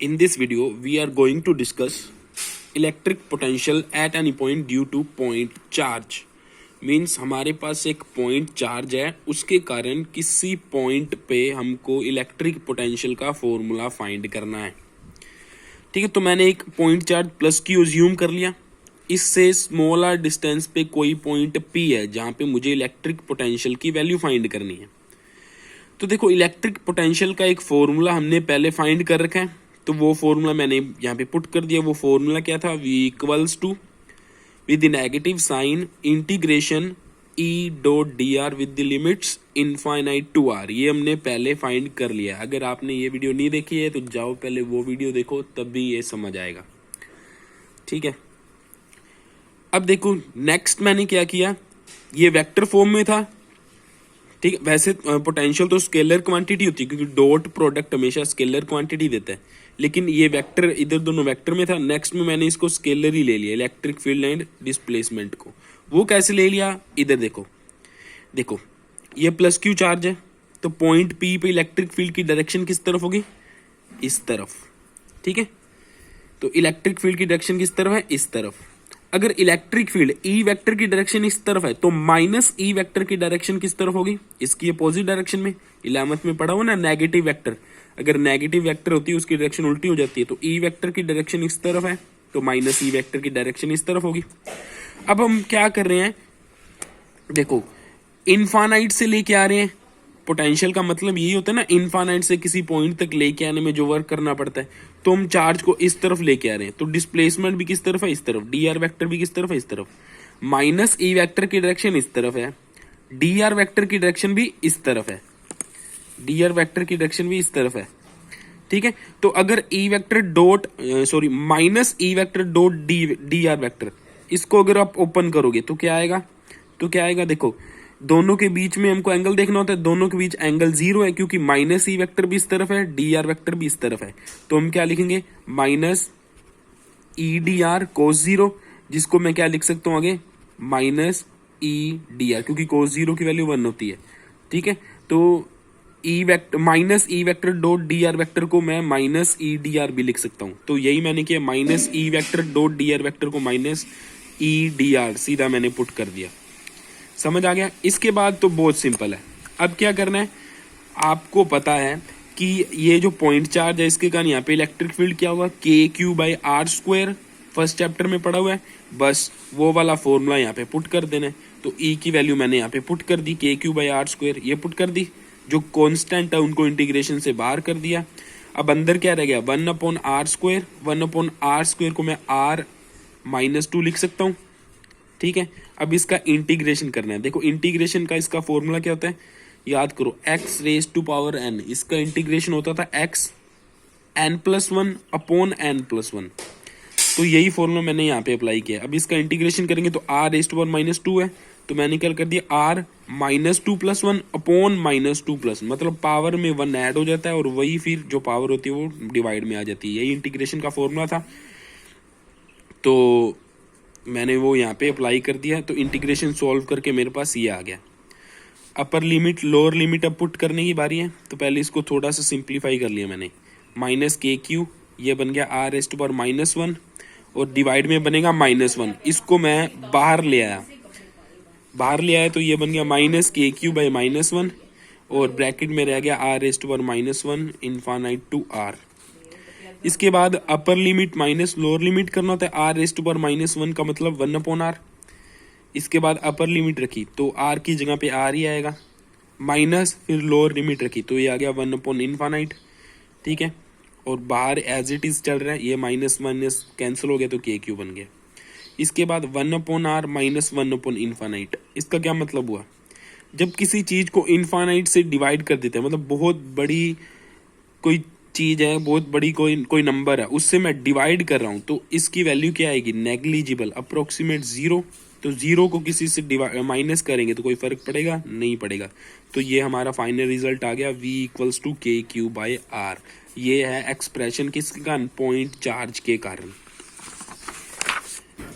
In this video, we are going to discuss electric potential at any point due to point charge. Means हमारे पास एक point charge है, उसके कारण किसी point पे हमको इलेक्ट्रिक पोटेंशियल का फॉर्मूला फाइंड करना है। ठीक है, तो मैंने एक point charge plus Q assume कर लिया। इससे स्मॉलर डिस्टेंस पे कोई पॉइंट पी है जहां पे मुझे इलेक्ट्रिक पोटेंशियल की वैल्यू फाइंड करनी है। तो देखो, इलेक्ट्रिक पोटेंशियल का एक फॉर्मूला हमने पहले फाइंड कर रखा है, तो वो फॉर्मूला मैंने यहाँ पे पुट कर दिया। वो फॉर्मूला क्या था? V equals to with negative sign integration E dot D R with the limits infinite to R. ये हमने पहले फाइंड कर लिया। अगर आपने ये वीडियो नहीं देखी है तो जाओ पहले वो वीडियो देखो, तब भी ये समझ आएगा। ठीक है, अब देखो नेक्स्ट मैंने क्या किया, ये वेक्टर फॉर्म में था। ठीक है, वैसे पोटेंशियल तो स्केलर क्वांटिटी होती है क्योंकि डॉट प्रोडक्ट हमेशा स्केलर क्वांटिटी देता है, लेकिन ये वेक्टर इधर दोनों वेक्टर में था। नेक्स्ट में मैंने इसको स्केलर ही ले लिया, इलेक्ट्रिक फील्ड एंड डिस्प्लेसमेंट को। वो कैसे ले लिया? इधर देखो ये प्लस क्यू चार्ज है, तो पॉइंट पी पे इलेक्ट्रिक फील्ड की डायरेक्शन किस तरफ होगी? इस तरफ। ठीक है, तो इलेक्ट्रिक फील्ड की डायरेक्शन किस तरफ है? इस तरफ। अगर इलेक्ट्रिक फील्ड ई वेक्टर की डायरेक्शन इस तरफ है तो माइनस ई वेक्टर की डायरेक्शन किस तरफ होगी? इसकी अपोजिट डायरेक्शन में। 11th में पढ़ा हो ना, नेगेटिव वेक्टर। अगर नेगेटिव वेक्टर होती है उसकी डायरेक्शन उल्टी हो जाती है। तो ई वेक्टर की डायरेक्शन इस तरफ है तो माइनस ई वेक्टर की डायरेक्शन इस तरफ होगी। अब हम क्या कर रहे हैं, देखो इनफाइनाइट से लेके आ रहे हैं। पोटेंशियल का मतलब यही होता है ना, इनफाइनाइट से किसी पॉइंट तक लेके आने में जो वर्क करना पड़ता है। तो हम चार्ज को इस तरफ लेके आ रहे हैं, तो डिस्प्लेसमेंट भी किस तरफ है? इस तरफ। डी आर वेक्टर भी किस तरफ है? इस तरफ। माइनस ई वेक्टर की डायरेक्शन इस तरफ है, डी आर वेक्टर की डायरेक्शन भी इस तरफ है, डी आर वेक्टर की डायरेक्शन भी इस तरफ है। ठीक है, तो अगर E vector dot minus E vector dot D are vector, इसको अगर आप ओपन करोगे तो क्या आएगा? देखो दोनों के बीच में हमको एंगल देखना होता है। दोनों के बीच एंगल 0 है क्योंकि माइनस ई वेक्टर भी इस तरफ है, डी आर वेक्टर भी इस तरफ है। तो हम क्या लिखेंगे? माइनस ई डी आर कोस 0, जिसको मैं क्या लिख सकता हूँ आगे? माइनस ई डी आर, क्योंकि कोस 0 की वैल्यू 1 होती है। ठीक है, तो E vector minus E vector dot D are vector को मैं माइनस ई डी आर भी लिख सकता हूँ। तो यही मैंने किया, minus E vector dot D are vector को माइनस ई डी आर सीधा मैंने पुट कर दिया। समझ आ गया? इसके बाद तो बहुत सिंपल है। अब क्या करना है, आपको पता है कि ये जो पॉइंट चार्ज है इसके कारण यहाँ पे इलेक्ट्रिक फील्ड क्या होगा? K Q by R square, first chapter में पढ़ा हुआ है। बस वो वाला फॉर्मूला यहाँ पे पुट कर देना है। तो ई की वैल्यू मैंने यहाँ पे पुट कर दी, के क्यू बाई आर स्क्वायर ये पुट कर दी। जो कॉन्स्टेंट है उनको इंटीग्रेशन से बाहर कर दिया। अब अंदर क्या रह गया? 1 upon R square. 1 upon R square को मैं आर माइनस 2 लिख सकता हूँ। ठीक है, अब इसका इंटीग्रेशन करना है। देखो इंटीग्रेशन का इसका फॉर्मूला क्या होता है, याद करो, x raise to power n। इसका इंटीग्रेशन होता था x n+1 अपॉन n+1। तो यही फॉर्मूला मैंने यहाँ पे अप्लाई किया। अब इसका इंटीग्रेशन करेंगे तो r रेज टू पावर -2 है, तो मैंने क्या कर दिया? r -2+1 अपॉन -2+, मतलब पावर में 1 ऐड हो जाता है और वही फिर जो पावर होती है वो डिवाइड में आ जाती है। यही इंटीग्रेशन का फॉर्मूला था, तो मैंने वो यहाँ पे अप्लाई कर दिया। तो इंटीग्रेशन सॉल्व करके मेरे पास ये आ गया। अपर लिमिट लोअर लिमिट अब पुट करने की बारी है। तो पहले इसको थोड़ा सा सिंप्लीफाई कर लिया मैंने। माइनस के क्यू ये बन गया आर रेज़ टू पावर -1 और डिवाइड में बनेगा -1। इसको मैं बाहर ले आया तो ये बन गया माइनस के क्यू बाई -1 और ब्रैकेट में रह गया R raise to power -1 infinite to R. इसके बाद upper limit minus lower limit करना होता है। आर रेज़ टू पावर -1 का मतलब 1 अपॉन आर। इसके बाद अपर लिमिट रखी तो आर की जगह पे आर ही आएगा, माइनस फिर लोअर लिमिट रखी तो ये आ गया 1 अपॉन इनफाइनाइट। ठीक है, और बाहर एज इट इज चल रहा है, ये माइनस माइनस कैंसिल हो गया तो के क्यू बन गया। इसके बाद 1 upon R minus 1 upon infinite. इसका क्या मतलब हुआ? जब किसी चीज को इनफाइनाइट से डिवाइड कर देते हैं, मतलब बहुत बड़ी कोई चीज है, बहुत बड़ी कोई नंबर है, उससे मैं डिवाइड कर रहा हूं, तो इसकी वैल्यू क्या आएगी? Negligible, approximate 0। तो 0 को किसी से माइनस करेंगे तो कोई फर्क पड़ेगा? नहीं पड़ेगा। तो ये हमारा फाइनल रिजल्ट आ गया, V इक्वल्स टू के क्यू बाई आर। ये है एक्सप्रेशन किसके कारण? पॉइंट चार्ज के कारण,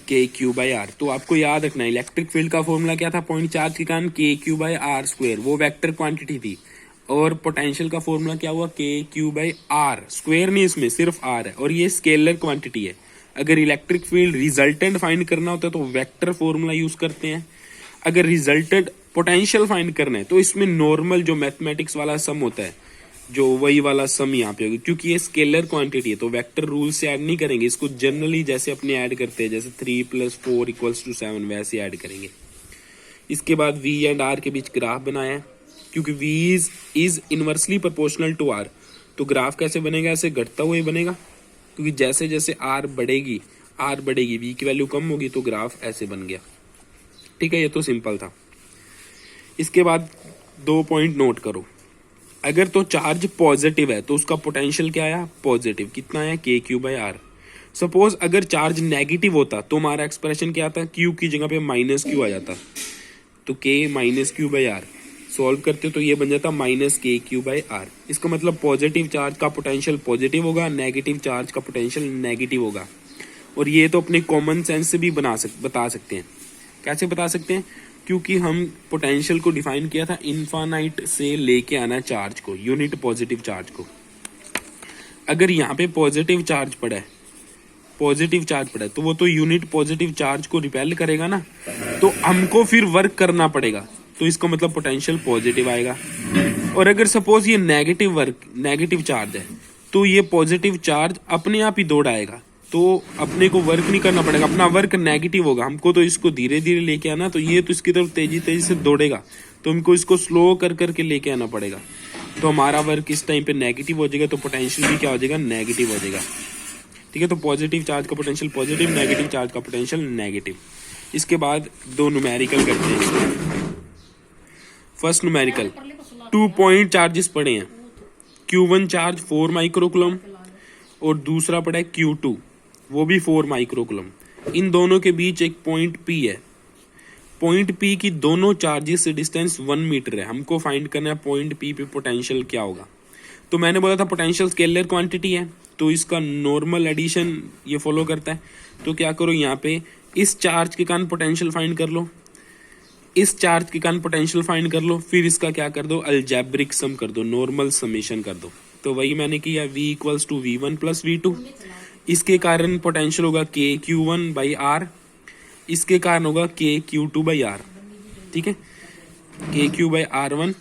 के क्यू बाई आर। तो आपको याद रखना है इलेक्ट्रिक फील्ड का फॉर्मूला क्या था पॉइंट चार्ज के कारण? के क्यू बाई आर स्क्वायर। वो वेक्टर क्वांटिटी थी। और पोटेंशियल का फॉर्मूला क्या हुआ, के क्यू बाई आर, स्क्वायर नहीं इसमें सिर्फ आर है, और ये स्केलर क्वांटिटी है। अगर इलेक्ट्रिक फील्ड रिजल्टेंट फाइंड करना होता है तो वेक्टर फॉर्मूला यूज करते हैं। अगर रिजल्टेंट पोटेंशियल फाइंड करना है तो इसमें नॉर्मल जो मैथमेटिक्स वाला सम होता है, जो वही वाला सम यहाँ पे होगी, क्योंकि ये स्केलर क्वांटिटी है तो वेक्टर रूल से ऐड नहीं करेंगे इसको, जनरली जैसे अपने ऐड करते हैं, जैसे 3 + 4 = 7 वैसे ऐड करेंगे। इसके बाद V एंड R के बीच ग्राफ बनाया है, क्योंकि V is inversely proportional to R, तो ग्राफ कैसे बनेगा, ऐसे घटता हुआ ही बनेगा, क्योंकि जैसे जैसे R बढ़ेगी V की वैल्यू कम होगी, तो ग्राफ ऐसे बन गया। ठीक है, ये तो सिंपल था। इसके बाद 2 पॉइंट नोट करो। अगर तो चार्ज पॉजिटिव है तो उसका पोटेंशियल क्या आया, पॉजिटिव, कितना आया, KQ/R। सपोज अगर चार्ज नेगेटिव होता तो हमारा एक्सप्रेशन क्या आता, Q की जगह पे -Q आ जाता, तो K -Q/R सॉल्व करते तो ये बन जाता -KQ/R। इसका मतलब पॉजिटिव चार्ज का पोटेंशियल पॉजिटिव होगा, नेगेटिव चार्ज का पोटेंशियल नेगेटिव होगा। और ये तो अपने कॉमन सेंस से भी बता सकते हैं। कैसे बता सकते हैं, क्योंकि हम पोटेंशियल को डिफाइन किया था इनफाइनाइट से लेके आना चार्ज को, यूनिट पॉजिटिव चार्ज को। अगर यहाँ पे पॉजिटिव चार्ज पड़ा है तो वो तो यूनिट पॉजिटिव चार्ज को रिपेल करेगा ना, तो हमको फिर वर्क करना पड़ेगा, तो इसका मतलब पोटेंशियल पॉजिटिव आएगा। और अगर सपोज ये नेगेटिव चार्ज है तो ये पॉजिटिव चार्ज अपने आप ही दौड़ आएगा, तो अपने को वर्क नहीं करना पड़ेगा, अपना वर्क नेगेटिव होगा। हमको तो इसको धीरे धीरे लेके आना, तो ये तो इसकी तरफ तेजी से दौड़ेगा, तो हमको इसको स्लो कर करके लेके आना पड़ेगा, तो हमारा वर्क इस टाइम पे नेगेटिव हो जाएगा, तो पोटेंशियल भी क्या हो जाएगा, नेगेटिव हो जाएगा। ठीक है, तो पॉजिटिव चार्ज का पोटेंशियल पॉजिटिव, नेगेटिव चार्ज का पोटेंशियल नेगेटिव। इसके बाद 2 न्यूमेरिकल करते हैं। फर्स्ट न्यूमेरिकल, 2 पॉइंट चार्जेस पड़े हैं, Q1 चार्ज 4 माइक्रोकूलम और दूसरा पड़ा है Q2, वो भी 4 माइक्रोकूलम। इन दोनों के बीच एक पॉइंट P है। पॉइंट P की दोनों चार्जेस से डिस्टेंस 1 मीटर है। हमको फाइंड करना है पॉइंट P पे पोटेंशियल क्या होगा। तो मैंने बोला था पोटेंशियल स्केलर क्वांटिटी है, तो इसका नॉर्मल एडिशन ये फॉलो करता है। तो क्या करो, यहाँ पे इस चार्ज के कारण पोटेंशियल फाइंड कर लो, इस चार्ज के कारण पोटेंशियल फाइंड कर लो, फिर इसका क्या कर दो, अलजेब्रिक सम कर दो, नॉर्मल समेशन कर दो। तो वही मैंने किया, V = V1 + V2। इसके कारण पोटेंशियल होगा KQ1/R, इसके कारण होगा KQ2/R। ठीक है, KQ/R1,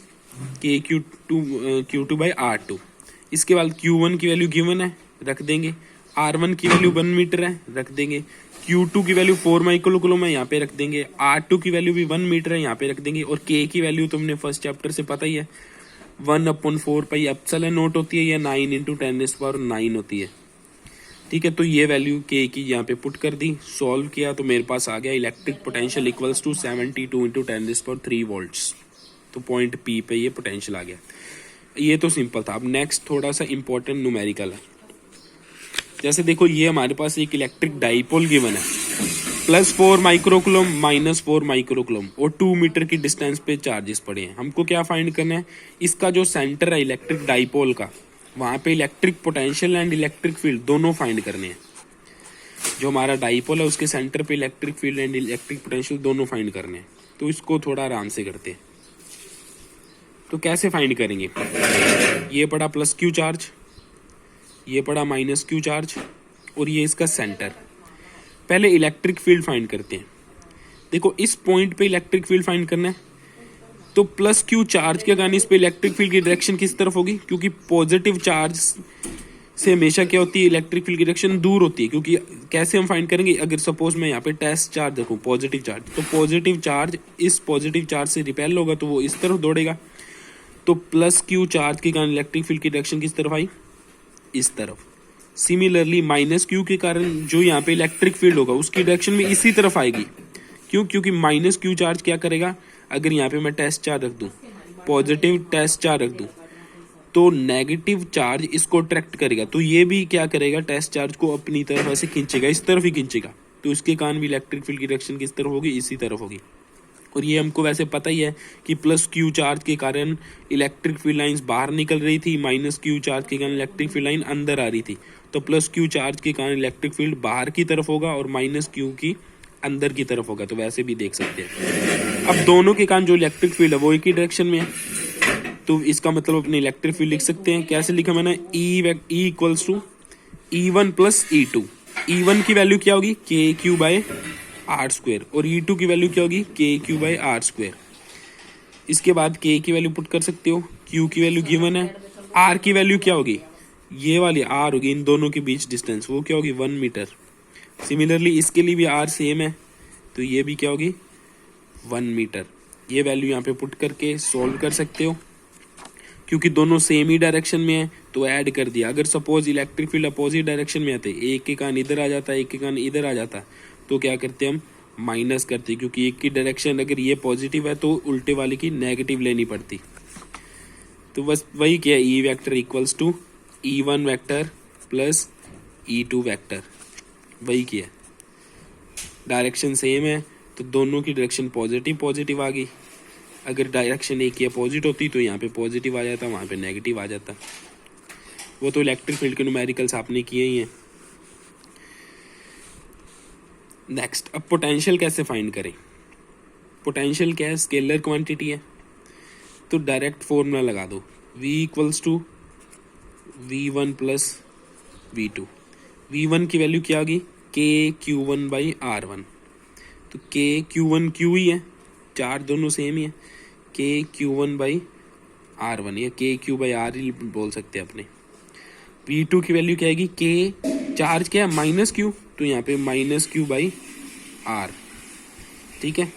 Q2/R2। इसके बाद Q1 की वैल्यू गिवन है, रख देंगे। R1 की वैल्यू 1 मीटर है, रख देंगे। Q2 की वैल्यू 4 माइक्रोकूलम है, यहाँ पे रख देंगे। R2 की वैल्यू भी 1 मीटर है, यहाँ पे रख देंगे। और K की वैल्यू तुमने फर्स्ट चैप्टर से पता ही है, 1/4πε0 होती है, या 9 × 10⁹ होती है। ठीक है, तो ये वैल्यू K की यहाँ पे पुट कर दी, सॉल्व किया, तो मेरे पास आ गया इलेक्ट्रिक पोटेंशियल = 72 × 10⁻³ वोल्ट्स। तो पॉइंट P पे ये पोटेंशियल आ गया। ये तो सिंपल था। अब नेक्स्ट थोड़ा सा इंपॉर्टेंट न्यूमेरिकल है। जैसे देखो, ये हमारे पास एक इलेक्ट्रिक डाइपोल गिवन है, +4 माइक्रोकूलम, -4 माइक्रोकूलम और 2 मीटर की डिस्टेंस पे चार्जेस पड़े हैं। हमको क्या फाइंड करना है, इसका जो सेंटर है इलेक्ट्रिक डाइपोल का, वहां पे electric potential and electric field दोनों फाइंड करने हैं। जो हमारा डाइपोल है उसके सेंटर पे electric field and electric potential दोनों फाइंड करने हैं। तो इसको थोड़ा आराम से करते हैं। तो कैसे फाइंड करेंगे, ये पड़ा +Q चार्ज, ये पड़ा -Q चार्ज, और ये इसका सेंटर। पहले इलेक्ट्रिक फील्ड फाइंड करते हैं। देखो, इस पॉइंट पे इलेक्ट्रिक फील्ड फाइंड करना है, तो +Q चार्ज के कारण इस पे इलेक्ट्रिक फील्ड की डायरेक्शन किस तरफ होगी, क्योंकि पॉजिटिव चार्ज से हमेशा क्या होती है, इलेक्ट्रिक फील्ड की डायरेक्शन दूर होती है। क्योंकि कैसे हम फाइंड करेंगे, अगर सपोज मैं यहाँ पे टेस्ट चार्ज देखूँ, पॉजिटिव चार्ज, तो पॉजिटिव चार्ज इस पॉजिटिव चार्ज से रिपेल होगा, तो वो इस तरफ दौड़ेगा। तो +Q चार्ज के कारण इलेक्ट्रिक फील्ड की डायरेक्शन किस तरफ आई, इस तरफ। सिमिलरली -Q के कारण जो यहाँ पे इलेक्ट्रिक फील्ड होगा उसकी डायरेक्शन भी इसी तरफ आएगी। क्यों, क्योंकि -Q चार्ज क्या करेगा, अगर यहाँ पे मैं टेस्ट चार्ज रख दूं, पॉजिटिव टेस्ट चार्ज रख दूं, तो नेगेटिव चार्ज इसको अट्रैक्ट करेगा, तो ये भी क्या करेगा, टेस्ट चार्ज को अपनी तरफ ऐसे खींचेगा, इस तरफ ही खींचेगा। तो इसके कारण भी इलेक्ट्रिक फील्ड की डायरेक्शन किस तरफ होगी, इसी तरफ होगी। और ये हमको वैसे पता ही है कि +Q चार्ज के कारण इलेक्ट्रिक फील्ड लाइंस बाहर निकल रही थी, -Q चार्ज के कारण इलेक्ट्रिक फील्ड लाइन अंदर आ रही थी। तो +Q चार्ज के कारण इलेक्ट्रिक फील्ड बाहर की तरफ होगा और -Q की अंदर की तरफ होगा। तो वैसे भी देख सकते हैं। अब दोनों के कारण जो इलेक्ट्रिक फील्ड है वो एक ही डायरेक्शन में है, तो इसका मतलब अपने इलेक्ट्रिक फील्ड लिख सकते हैं। कैसे लिखा मैंने, E equals to E1 plus E2। E1 की वैल्यू क्या होगी, के क्यू बाय आर स्क्वायर, और E2 की वैल्यू क्या होगी, के क्यू बाय आर स्क्वायर। इसके बाद के की वैल्यू पुट कर सकते हो, क्यू की वैल्यू गिवन है, आर की वैल्यू क्या होगी, ये वाली आर होगी, इन दोनों के बीच डिस्टेंस, वो क्या होगी 1 मीटर। सिमिलरली इसके लिए भी आर सेम है, तो ये भी क्या होगी 1 मीटर। ये वैल्यू यहाँ पे पुट करके सॉल्व कर सकते हो, क्योंकि दोनों सेम ही डायरेक्शन में है तो ऐड कर दिया। अगर suppose electric field opposite direction में आते, एक के कान इधर आ जाता, एक के कान इधर आ जाता, तो क्या करते हम माइनस करते, क्योंकि एक की डायरेक्शन अगर ये पॉजिटिव है तो उल्टे वाले की नेगेटिव लेनी पड़ती। तो बस वही किया, E vector equals to E1 vector plus E2 vector, वही किया। डायरेक्शन सेम है तो दोनों की डायरेक्शन पॉजिटिव पॉजिटिव आ गई। अगर डायरेक्शन एक ही अपोजिट होती तो यहाँ पे पॉजिटिव आ जाता, वहाँ पे नेगेटिव आ जाता। वो तो इलेक्ट्रिक फील्ड के न्यूमेरिकल्स आपने किए ही हैं। नेक्स्ट, अब पोटेंशियल कैसे फाइंड करें। पोटेंशियल क्या है, स्केलर क्वांटिटी है, तो डायरेक्ट फॉर्मूला लगा दो, V equals to V1 plus V2। V1 की वैल्यू क्या होगी, के Q1 बाई R1। तो के Q1 Q ही है, चार्ज दोनों सेम ही है, के Q1 बाई R1 या के Q बाई R ही बोल सकते हैं अपने। V2 की वैल्यू क्या आएगी, के चार्ज क्या है माइनस Q, तो यहाँ पे माइनस Q बाई R, ठीक है।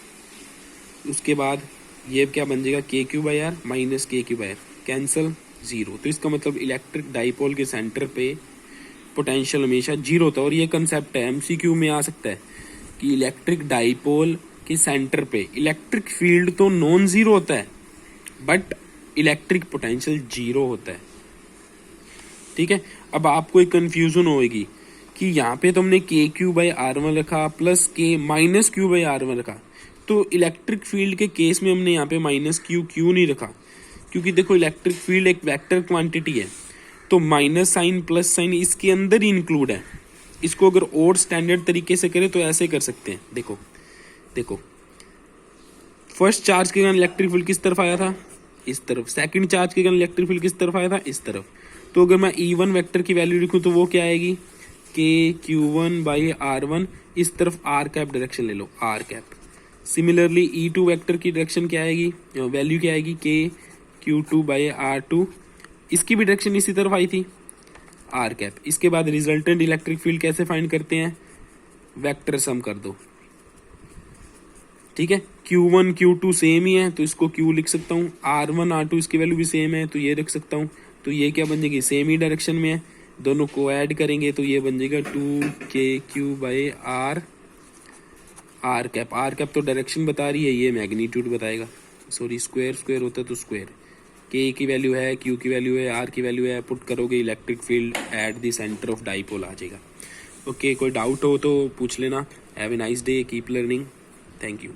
उसके बाद ये क्या बन जाएगा, K Q by R minus K Q by R, cancel, zero. तो इसका मतलब इलेक्ट्रिक डाइपोल के सेंटर पे पोटेंशियल हमेशा जीरो होता है। और ये कंसेप्ट है, MCQ में आ सकता है कि इलेक्ट्रिक डाइपोल के सेंटर पे इलेक्ट्रिक फील्ड तो नॉन जीरो होता है बट इलेक्ट्रिक पोटेंशियल जीरो होता है, ठीक है। अब आपको एक कंफ्यूजन होगी कि यहाँ पे तुमने के क्यू बाई R1 रखा प्लस के माइनस क्यू बाई R1 रखा, तो इलेक्ट्रिक फील्ड के केस में हमने यहाँ पे माइनस क्यू क्यों नहीं रखा, क्योंकि देखो इलेक्ट्रिक फील्ड एक वेक्टर क्वांटिटी है, तो माइनस साइन प्लस साइन इसके अंदर ही इंक्लूड है। इसको अगर और स्टैंडर्ड तरीके से करें तो ऐसे कर सकते हैं, देखो देखो, फर्स्ट चार्ज के कारण इलेक्ट्रिक फील्ड किस तरफ आया था, इस तरफ। सेकंड चार्ज के कारण इलेक्ट्रिक फील्ड किस तरफ आया था, इस तरफ। तो अगर मैं E1 वेक्टर की वैल्यू लिखूं तो वो क्या आएगी, के Q1 बाई R1, इस तरफ आर कैप डायरेक्शन ले लो, r cap. Similarly E2 vector की डायरेक्शन क्या आएगी, वैल्यू क्या आएगी, के Q2 बाई R2, इसकी भी डायरेक्शन इसी तरफ आई थी, आर कैप। इसके बाद रिजल्टेंट इलेक्ट्रिक फील्ड कैसे फाइंड करते हैं, वेक्टर सम कर दो, ठीक है। Q1 Q2 सेम ही है तो इसको Q लिख सकता हूँ, R1 R2 इसकी वैल्यू भी सेम है तो ये रख सकता हूँ। तो ये क्या बन जाएगी, सेम ही डायरेक्शन में है, दोनों को ऐड करेंगे तो ये बन जाएगा 2KQ by R cap. R cap तो डायरेक्शन बता रही है, ये मैग्नीट्यूड बताएगा, सॉरी स्क्वायर स्क्वायर होता है तो स्क्वायर। के की वैल्यू है, क्यू की वैल्यू है, आर की वैल्यू है, पुट करोगे electric field at the centre of dipole आ जाएगा। ओके, कोई डाउट हो तो पूछ लेना। Have a nice day, keep learning, thank you.